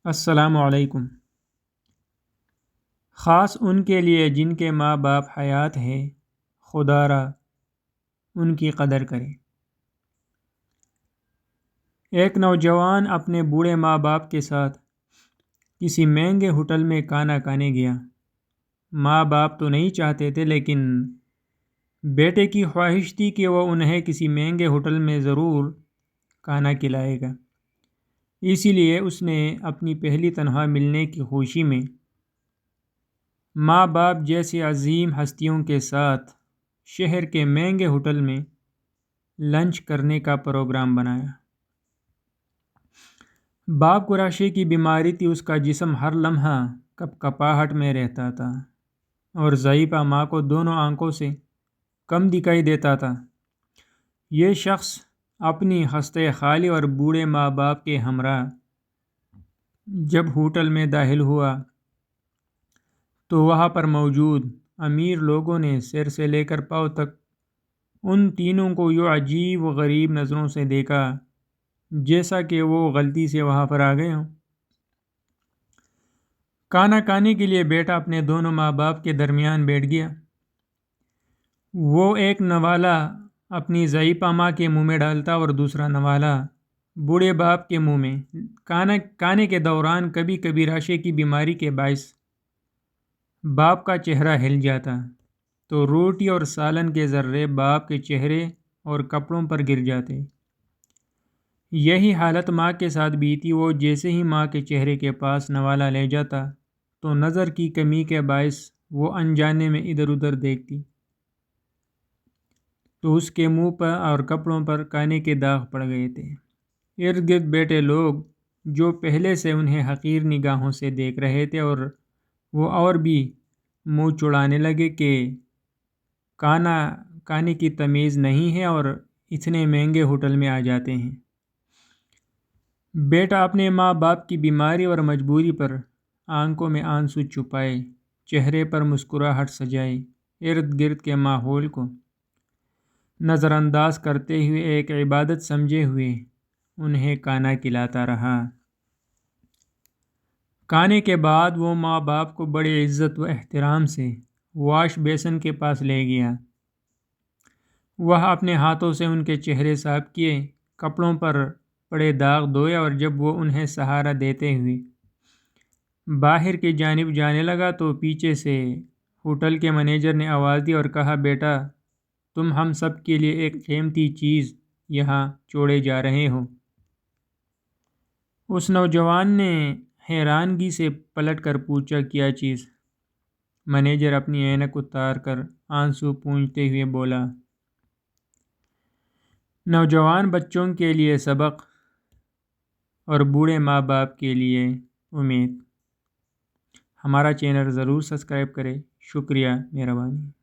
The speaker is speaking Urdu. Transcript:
السلام علیکم۔ خاص ان کے لیے جن کے ماں باپ حیات ہے، خدا را ان کی قدر کرے۔ ایک نوجوان اپنے بوڑھے ماں باپ کے ساتھ کسی مہنگے ہوٹل میں کھانا کھانے گیا۔ ماں باپ تو نہیں چاہتے تھے، لیکن بیٹے کی خواہش تھی کہ وہ انہیں کسی مہنگے ہوٹل میں ضرور کھانا کھلائے گا۔ اسی لیے اس نے اپنی پہلی تنخواہ ملنے کی خوشی میں ماں باپ جیسی عظیم ہستیوں کے ساتھ شہر کے مہنگے ہوٹل میں لنچ کرنے کا پروگرام بنایا۔ باپ کو رشے کی بیماری تھی، اس کا جسم ہر لمحہ کپکپاہٹ میں رہتا تھا اور ضعیفہ ماں کو دونوں آنکھوں سے کم دکھائی دیتا تھا۔ یہ شخص اپنی ہستہ خالی اور بوڑھے ماں باپ کے ہمراہ جب ہوٹل میں داخل ہوا تو وہاں پر موجود امیر لوگوں نے سر سے لے کر پاؤں تک ان تینوں کو یوں عجیب و غریب نظروں سے دیکھا جیسا کہ وہ غلطی سے وہاں پر آ گئے ہوں۔ کھانا کھانے کے لیے بیٹا اپنے دونوں ماں باپ کے درمیان بیٹھ گیا۔ وہ ایک نوالا اپنی ضعیفہ ماں کے منہ میں ڈالتا اور دوسرا نوالا بوڑھے باپ کے منہ میں۔ کھانے کے دوران کبھی کبھی رشے کی بیماری کے باعث باپ کا چہرہ ہل جاتا تو روٹی اور سالن کے ذرے باپ کے چہرے اور کپڑوں پر گر جاتے۔ یہی حالت ماں کے ساتھ بھی تھی۔ وہ جیسے ہی ماں کے چہرے کے پاس نوالا لے جاتا تو نظر کی کمی کے باعث وہ انجانے میں ادھر ادھر دیکھتی تو اس کے منہ پر اور کپڑوں پر کھانے کے داغ پڑ گئے تھے۔ ارد گرد بیٹھے لوگ جو پہلے سے انہیں حقیر نگاہوں سے دیکھ رہے تھے وہ اور بھی منہ چڑانے لگے کہ کھانے کی تمیز نہیں ہے اور اتنے مہنگے ہوٹل میں آ جاتے ہیں۔ بیٹا اپنے ماں باپ کی بیماری اور مجبوری پر آنکھوں میں آنسو چھپائے، چہرے پر مسکراہٹ سجائے، ارد گرد کے ماحول کو نظر انداز کرتے ہوئے ایک عبادت سمجھے ہوئے انہیں کھانا کھلاتا رہا۔ کھانے کے بعد وہ ماں باپ کو بڑے عزت و احترام سے واش بیسن کے پاس لے گیا۔ وہ اپنے ہاتھوں سے ان کے چہرے صاف کیے، کپڑوں پر پڑے داغ دھوئے اور جب وہ انہیں سہارا دیتے ہوئے باہر کی جانب جانے لگا تو پیچھے سے ہوٹل کے مینیجر نے آواز دی اور کہا، بیٹا تم ہم سب کے لیے ایک قیمتی چیز یہاں چھوڑے جا رہے ہو۔ اس نوجوان نے حیرانگی سے پلٹ کر پوچھا، کیا چیز؟ مینیجر اپنی اینک اتار کر آنسو پوچھتے ہوئے بولا، نوجوان بچوں کے لیے سبق اور بوڑھے ماں باپ کے لیے امید۔ ہمارا چینل ضرور سبسکرائب کریں۔ شکریہ، مہربانی۔